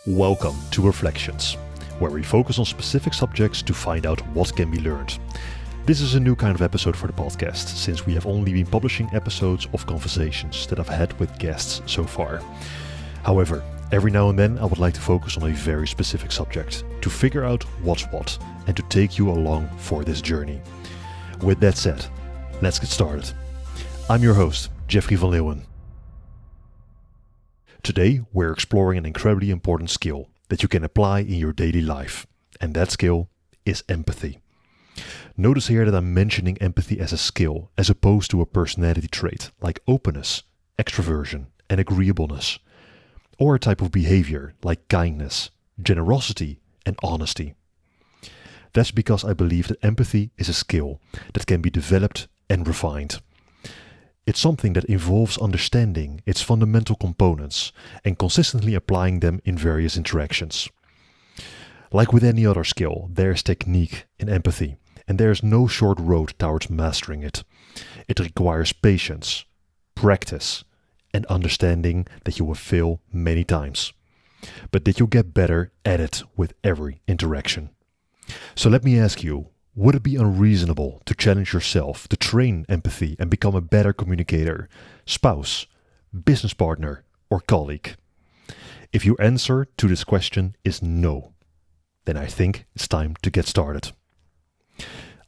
Welcome to Reflections, where we focus on specific subjects to find out what can be learned. This is a new kind of episode for the podcast, since we have only been publishing episodes of conversations that I've had with guests so far. However, every now and then I would like to focus on a very specific subject, to figure out what's what, and to take you along for this journey. With that said, let's get started. I'm your host, Jeffrey van Leeuwen. Today, we're exploring an incredibly important skill that you can apply in your daily life, and that skill is empathy. Notice here that I'm mentioning empathy as a skill as opposed to a personality trait like openness, extroversion, and agreeableness, or a type of behavior like kindness, generosity, and honesty. That's because I believe that empathy is a skill that can be developed and refined. It's something that involves understanding its fundamental components and consistently applying them in various interactions. Like with any other skill, there is technique in empathy, and there is no short road towards mastering it. It requires patience, practice, and understanding that you will fail many times, but that you get better at it with every interaction. So let me ask you, would it be unreasonable to challenge yourself to train empathy and become a better communicator, spouse, business partner, or colleague? If your answer to this question is no, then I think it's time to get started.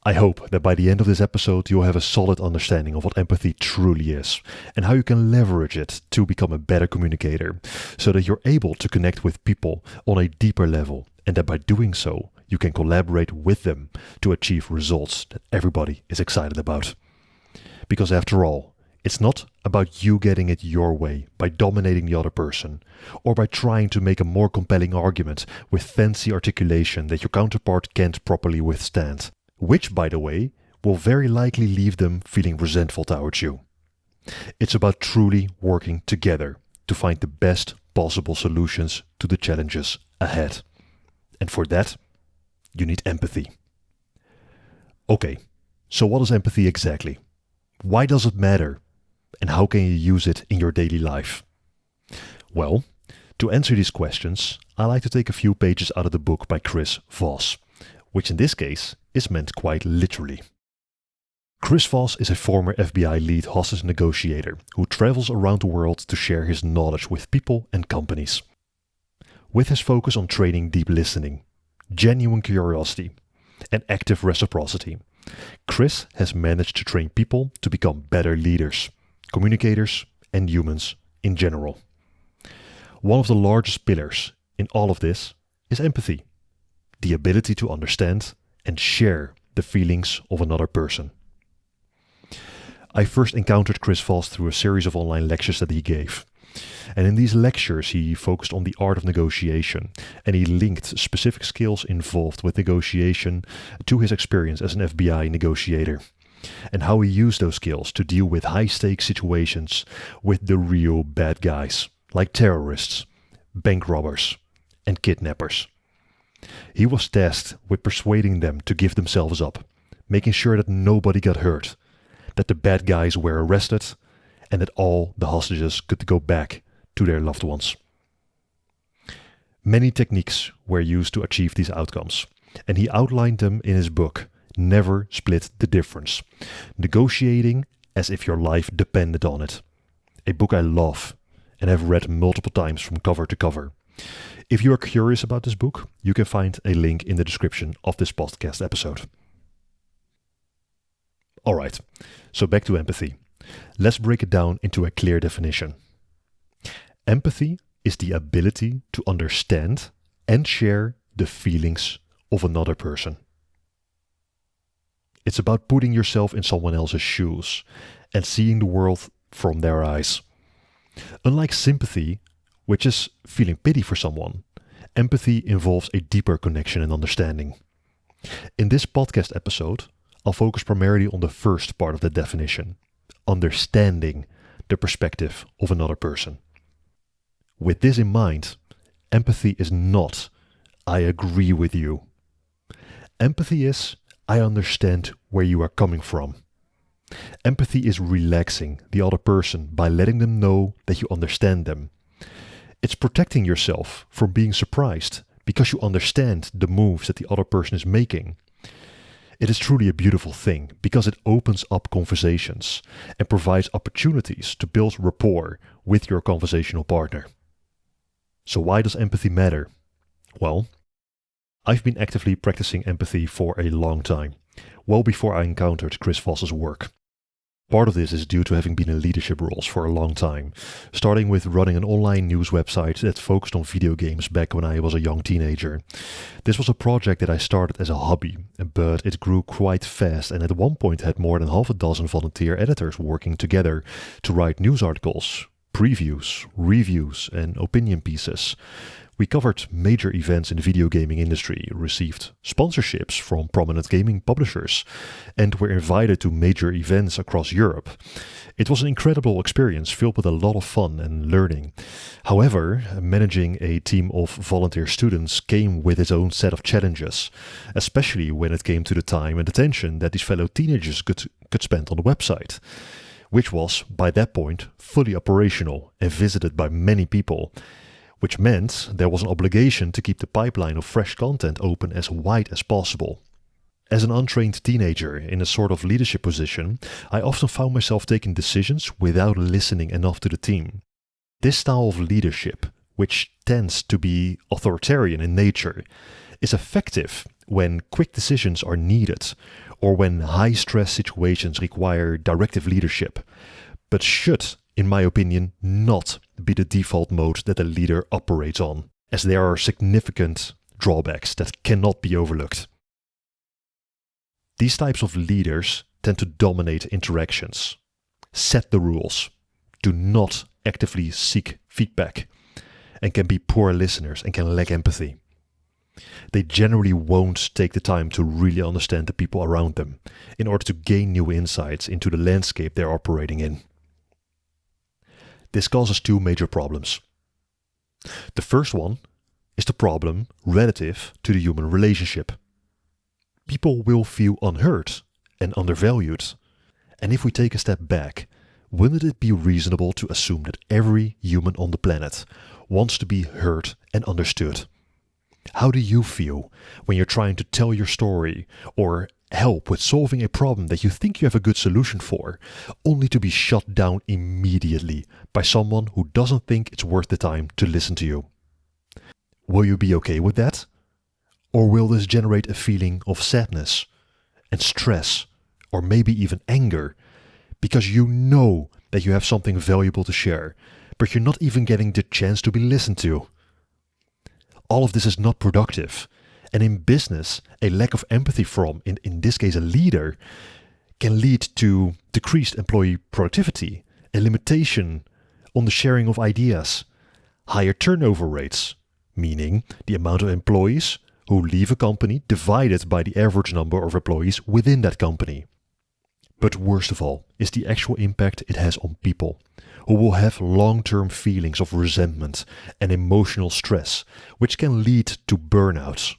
I hope that by the end of this episode you'll have a solid understanding of what empathy truly is and how you can leverage it to become a better communicator so that you're able to connect with people on a deeper level, and that by doing so you can collaborate with them to achieve results that everybody is excited about. Because after all, it's not about you getting it your way by dominating the other person, or by trying to make a more compelling argument with fancy articulation that your counterpart can't properly withstand, which, by the way, will very likely leave them feeling resentful towards you. It's about truly working together to find the best possible solutions to the challenges ahead. And for that, you need empathy. Okay, so what is empathy exactly? Why does it matter? And how can you use it in your daily life? Well, to answer these questions, I like to take a few pages out of the book by Chris Voss, which in this case is meant quite literally. Chris Voss is a former FBI lead hostage negotiator who travels around the world to share his knowledge with people and companies. With his focus on training deep listening, genuine curiosity, and active reciprocity, Chris has managed to train people to become better leaders, communicators, and humans in general. One of the largest pillars in all of this is empathy, the ability to understand and share the feelings of another person. I first encountered Chris Voss through a series of online lectures that he gave. And in these lectures he focused on the art of negotiation, and he linked specific skills involved with negotiation to his experience as an FBI negotiator, and how he used those skills to deal with high-stakes situations with the real bad guys, like terrorists, bank robbers, and kidnappers. He was tasked with persuading them to give themselves up, making sure that nobody got hurt, that the bad guys were arrested, and that all the hostages could go back to their loved ones. Many techniques were used to achieve these outcomes, and he outlined them in his book, Never Split the Difference, Negotiating as if your life depended on it. A book I love and have read multiple times from cover to cover. If you are curious about this book, you can find a link in the description of this podcast episode. Alright, so back to empathy. Let's break it down into a clear definition. Empathy is the ability to understand and share the feelings of another person. It's about putting yourself in someone else's shoes and seeing the world from their eyes. Unlike sympathy, which is feeling pity for someone, empathy involves a deeper connection and understanding. In this podcast episode, I'll focus primarily on the first part of the definition, understanding the perspective of another person. With this in mind, empathy is not, I agree with you. Empathy is, I understand where you are coming from. Empathy is relaxing the other person by letting them know that you understand them. It's protecting yourself from being surprised because you understand the moves that the other person is making. It is truly a beautiful thing because it opens up conversations and provides opportunities to build rapport with your conversational partner. So why does empathy matter? Well, I've been actively practicing empathy for a long time, well before I encountered Chris Voss's work. Part of this is due to having been in leadership roles for a long time, starting with running an online news website that focused on video games back when I was a young teenager. This was a project that I started as a hobby, but it grew quite fast and at one point had more than half a dozen volunteer editors working together to write news articles, previews, reviews, and opinion pieces. We covered major events in the video gaming industry, received sponsorships from prominent gaming publishers, and were invited to major events across Europe. It was an incredible experience filled with a lot of fun and learning. However, managing a team of volunteer students came with its own set of challenges, especially when it came to the time and attention that these fellow teenagers could spend on the website, which was, by that point, fully operational and visited by many people, which meant there was an obligation to keep the pipeline of fresh content open as wide as possible. As an untrained teenager in a sort of leadership position, I often found myself taking decisions without listening enough to the team. This style of leadership, which tends to be authoritarian in nature, is effective when quick decisions are needed or when high-stress situations require directive leadership, but should, in my opinion, not be the default mode that a leader operates on, as there are significant drawbacks that cannot be overlooked. These types of leaders tend to dominate interactions, set the rules, do not actively seek feedback, and can be poor listeners and can lack empathy. They generally won't take the time to really understand the people around them in order to gain new insights into the landscape they're operating in. This causes two major problems. The first one is the problem relative to the human relationship. People will feel unheard and undervalued. And if we take a step back, wouldn't it be reasonable to assume that every human on the planet wants to be heard and understood? How do you feel when you're trying to tell your story or help with solving a problem that you think you have a good solution for, only to be shut down immediately by someone who doesn't think it's worth the time to listen to you? Will you be okay with that? Or will this generate a feeling of sadness and stress, or maybe even anger, because you know that you have something valuable to share, but you're not even getting the chance to be listened to? All of this is not productive. And in business, a lack of empathy from, in this case, a leader, can lead to decreased employee productivity, a limitation on the sharing of ideas, higher turnover rates, meaning the amount of employees who leave a company divided by the average number of employees within that company. But worst of all is the actual impact it has on people, who will have long-term feelings of resentment and emotional stress, which can lead to burnouts.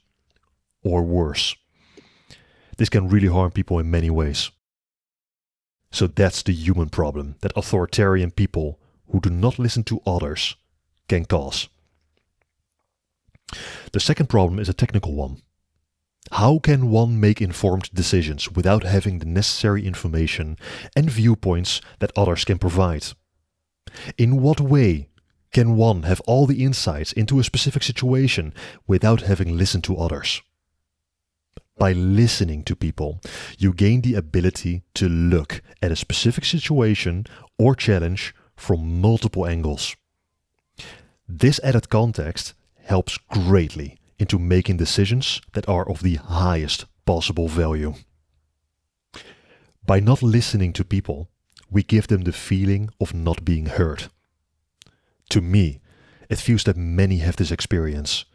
Or worse. This can really harm people in many ways. So that's the human problem that authoritarian people who do not listen to others can cause. The second problem is a technical one. How can one make informed decisions without having the necessary information and viewpoints that others can provide? In what way can one have all the insights into a specific situation without having listened to others? By listening to people, you gain the ability to look at a specific situation or challenge from multiple angles. This added context helps greatly into making decisions that are of the highest possible value. By not listening to people, we give them the feeling of not being heard. To me, it feels that many have this experience.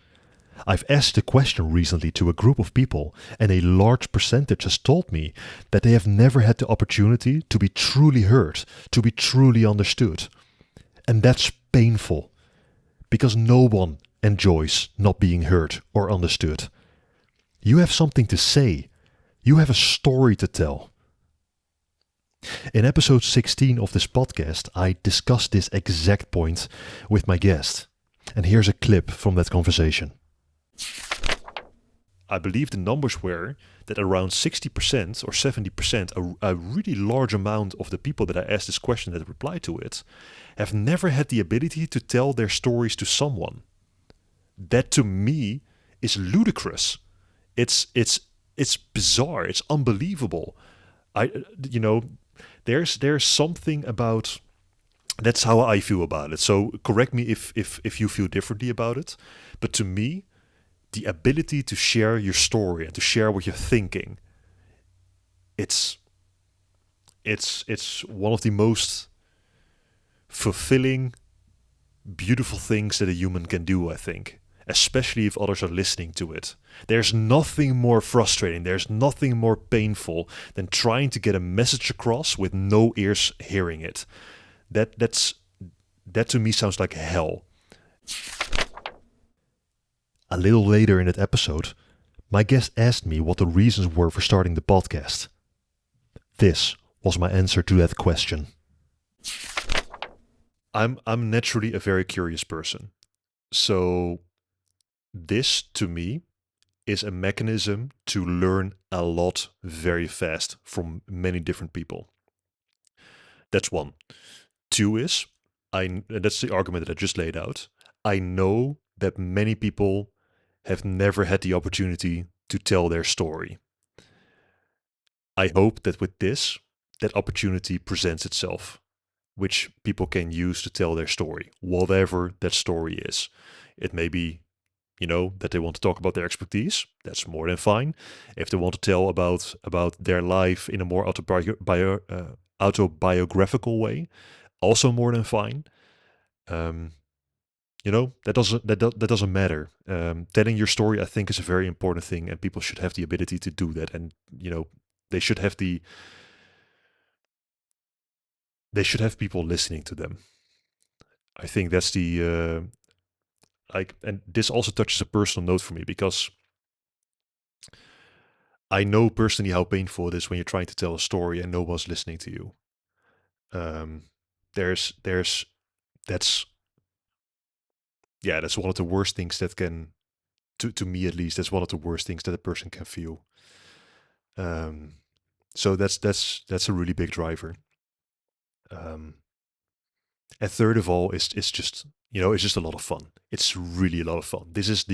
I've asked a question recently to a group of people, and a large percentage has told me that they have never had the opportunity to be truly heard, to be truly understood. And that's painful, because no one enjoys not being heard or understood. You have something to say. You have a story to tell. In episode 16 of this podcast, I discussed this exact point with my guest. And here's a clip from that conversation. I believe the numbers were that around 60% or 70%, a really large amount of the people that I asked this question that replied to it, have never had the ability to tell their stories to someone. That to me is ludicrous. It's bizarre. It's unbelievable. There's something about. That's how I feel about it. So correct me if you feel differently about it. But to me, the ability to share your story and to share what you're thinking, it's one of the most fulfilling, beautiful things that a human can do, I think. Especially if others are listening to it. There's nothing more frustrating, there's nothing more painful than trying to get a message across with no ears hearing it. That to me sounds like hell. A little later in that episode, my guest asked me what the reasons were for starting the podcast. This was my answer to that question. I'm naturally a very curious person. So this, to me, is a mechanism to learn a lot very fast from many different people. That's one. Two is, and that's the argument that I just laid out, I know that many people have never had the opportunity to tell their story. I hope that with this, that opportunity presents itself, which people can use to tell their story, whatever that story is. It may be that they want to talk about their expertise. That's more than fine. If they want to tell about their life in a more autobiographical way, also more than fine. That doesn't matter. Telling your story, I think, is a very important thing, and people should have the ability to do that. And they should have people listening to them. I think that's the. And this also touches a personal note for me, because I know personally how painful it is when you're trying to tell a story and no one's listening to you. That's one of the worst things that can, to me at least, that's one of the worst things that a person can feel. So that's a really big driver. And third of all, it's just it's just a lot of fun. It's really a lot of fun. This is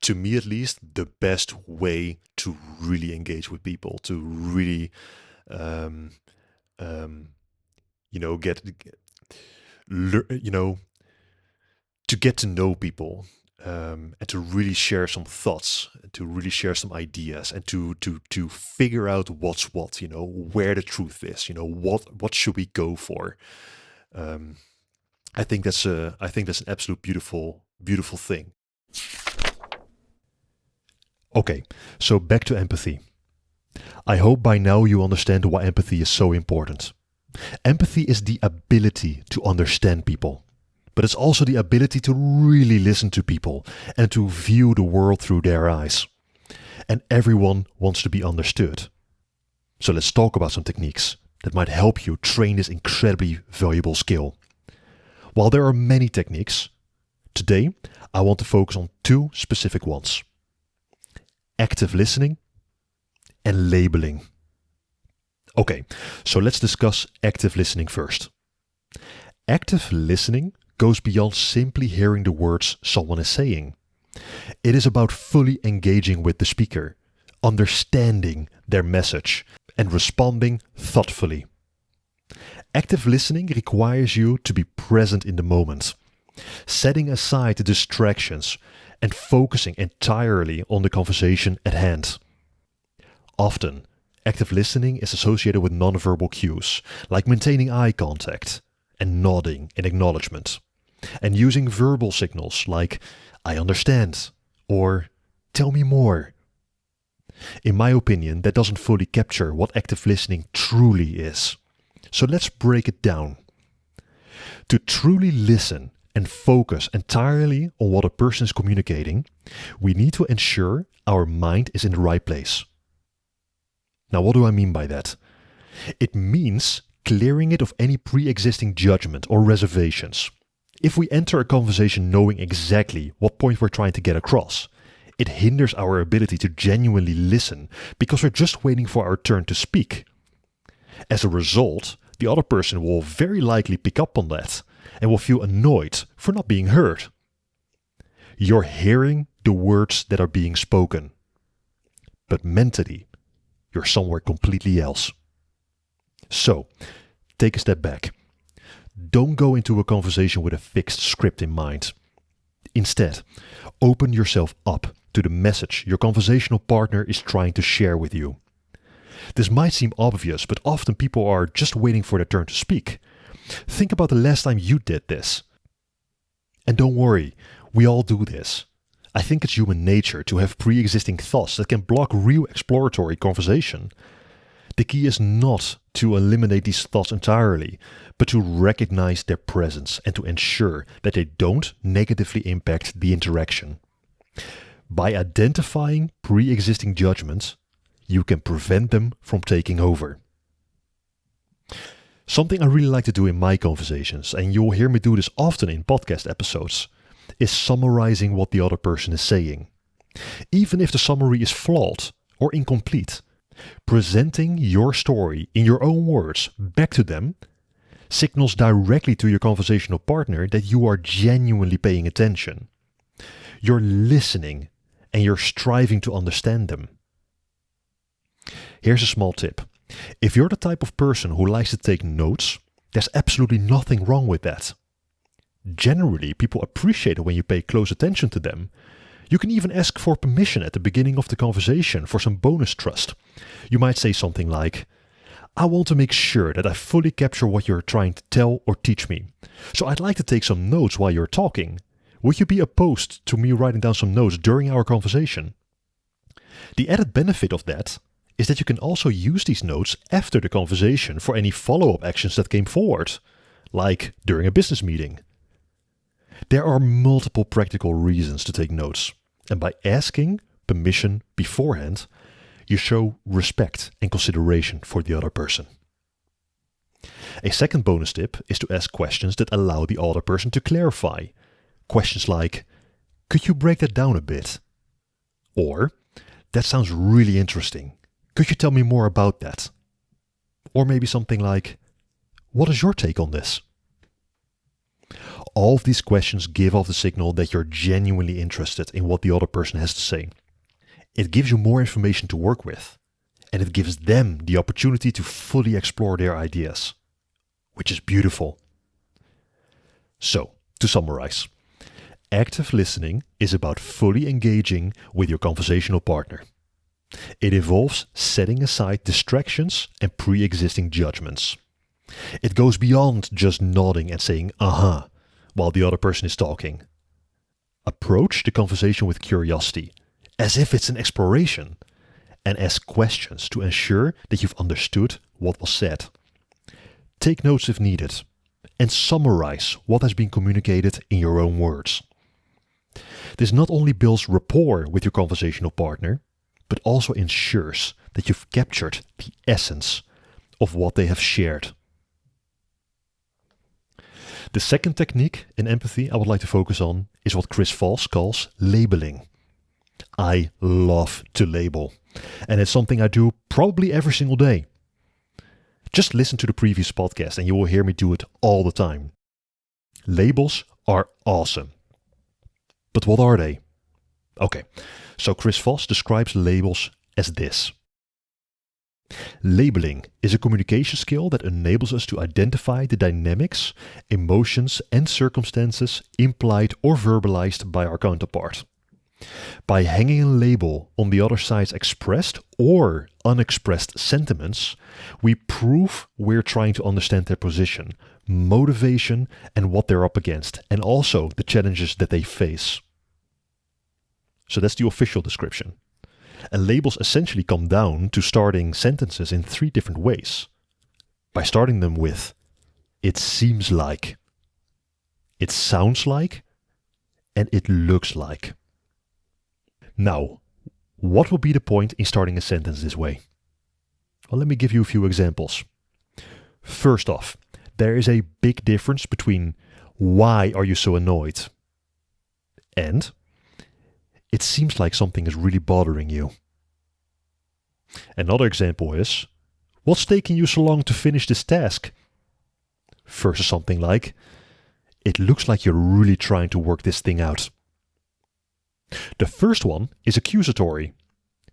to me at least the best way to really engage with people, to really to get to know people, and to really share some thoughts, to really share some ideas, and to figure out what's what, where the truth is, what should we go for. I think that's an absolute beautiful thing. Okay, so back to empathy. I hope by now you understand why empathy is so important. Empathy is the ability to understand people, but it's also the ability to really listen to people and to view the world through their eyes. And everyone wants to be understood. So let's talk about some techniques that might help you train this incredibly valuable skill. While there are many techniques, today I want to focus on two specific ones: active listening and labeling. Okay, so let's discuss active listening first. Active listening goes beyond simply hearing the words someone is saying. It is about fully engaging with the speaker, understanding their message, and responding thoughtfully. Active listening requires you to be present in the moment, setting aside the distractions and focusing entirely on the conversation at hand. Often, active listening is associated with nonverbal cues, like maintaining eye contact and nodding in acknowledgement, and using verbal signals like "I understand" or "tell me more." In my opinion, that doesn't fully capture what active listening truly is. So let's break it down. To truly listen and focus entirely on what a person is communicating, we need to ensure our mind is in the right place. Now, what do I mean by that? It means clearing it of any pre-existing judgment or reservations. If we enter a conversation knowing exactly what point we're trying to get across, it hinders our ability to genuinely listen because we're just waiting for our turn to speak. As a result, the other person will very likely pick up on that and will feel annoyed for not being heard. You're hearing the words that are being spoken, but mentally, you're somewhere completely else. So, take a step back. Don't go into a conversation with a fixed script in mind. Instead, open yourself up to the message your conversational partner is trying to share with you. This might seem obvious, but often people are just waiting for their turn to speak. Think about the last time you did this. And don't worry, we all do this. I think it's human nature to have pre-existing thoughts that can block real exploratory conversation. The key is not to eliminate these thoughts entirely, but to recognize their presence and to ensure that they don't negatively impact the interaction. By identifying pre-existing judgments, you can prevent them from taking over. Something I really like to do in my conversations, and you'll hear me do this often in podcast episodes, is summarizing what the other person is saying. Even if the summary is flawed or incomplete, presenting your story in your own words back to them signals directly to your conversational partner that you are genuinely paying attention. You're listening and you're striving to understand them. Here's a small tip. If you're the type of person who likes to take notes, there's absolutely nothing wrong with that. Generally, people appreciate it when you pay close attention to them. You can even ask for permission at the beginning of the conversation for some bonus trust. You might say something like, I want to make sure that I fully capture what you're trying to tell or teach me. So I'd like to take some notes while you're talking. Would you be opposed to me writing down some notes during our conversation? The added benefit of that is that you can also use these notes after the conversation for any follow-up actions that came forward, like during a business meeting. There are multiple practical reasons to take notes, and by asking permission beforehand, you show respect and consideration for the other person. A second bonus tip is to ask questions that allow the other person to clarify. Questions like, could you break that down a bit? Or, that sounds really interesting. Could you tell me more about that? Or maybe something like, what is your take on this? All of these questions give off the signal that you're genuinely interested in what the other person has to say. It gives you more information to work with, and it gives them the opportunity to fully explore their ideas, which is beautiful. So, to summarize, active listening is about fully engaging with your conversational partner. It involves setting aside distractions and pre-existing judgments. It goes beyond just nodding and saying, uh-huh, while the other person is talking. Approach the conversation with curiosity, as if it's an exploration, and ask questions to ensure that you've understood what was said. Take notes if needed, and summarize what has been communicated in your own words. This not only builds rapport with your conversational partner, but also ensures that you've captured the essence of what they have shared. The second technique in empathy I would like to focus on is what Chris Voss calls labeling. I love to label, and it's something I do probably every single day. Just listen to the previous podcast and you will hear me do it all the time. Labels are awesome. But what are they? Okay, so Chris Voss describes labels as this. Labeling is a communication skill that enables us to identify the dynamics, emotions, and circumstances implied or verbalized by our counterpart. By hanging a label on the other side's expressed or unexpressed sentiments, we prove we're trying to understand their position, motivation, and what they're up against, and also the challenges that they face. So that's the official description. And labels essentially come down to starting sentences in 3 different ways. By starting them with, it seems like, it sounds like, and it looks like. Now, what would be the point in starting a sentence this way? Well, let me give you a few examples. First off, there is a big difference between Why are you so annoyed? And it seems like something is really bothering you. Another example is, what's taking you so long to finish this task? Versus something like, it looks like you're really trying to work this thing out. The first one is accusatory.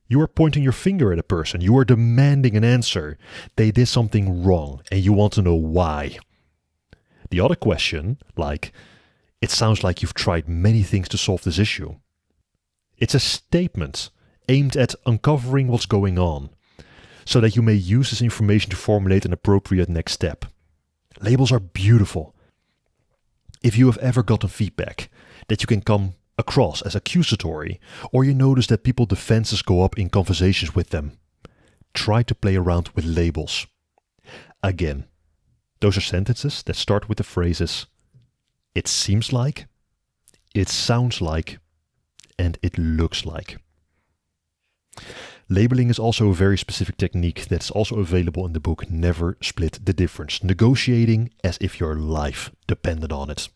You are pointing your finger at a person. You are demanding an answer. They did something wrong and you want to know why. The other question, like, it sounds like you've tried many things to solve this issue. It's a statement aimed at uncovering what's going on, so that you may use this information to formulate an appropriate next step. Labels are beautiful. If you have ever gotten feedback that you can come across as accusatory, or you notice that people's defenses go up in conversations with them, try to play around with labels. Again, those are sentences that start with the phrases, it seems like, it sounds like, and it looks like. Labeling is also a very specific technique that's also available in the book Never Split the Difference, negotiating as if your life depended on it.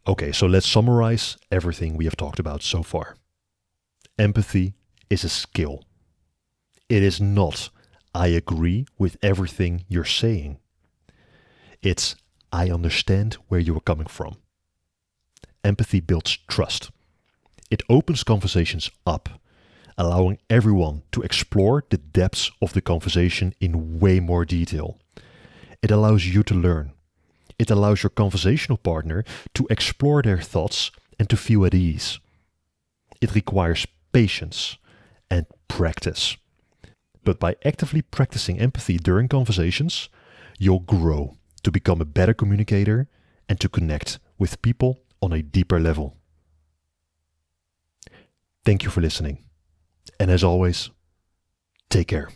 Okay, so let's summarize everything we have talked about so far. Empathy is a skill. It is not, I agree with everything you're saying. It's, I understand where you are coming from. Empathy builds trust. It opens conversations up, allowing everyone to explore the depths of the conversation in way more detail. It allows you to learn. It allows your conversational partner to explore their thoughts and to feel at ease. It requires patience and practice. But by actively practicing empathy during conversations, you'll grow to become a better communicator and to connect with people on a deeper level. Thank you for listening. And as always, take care.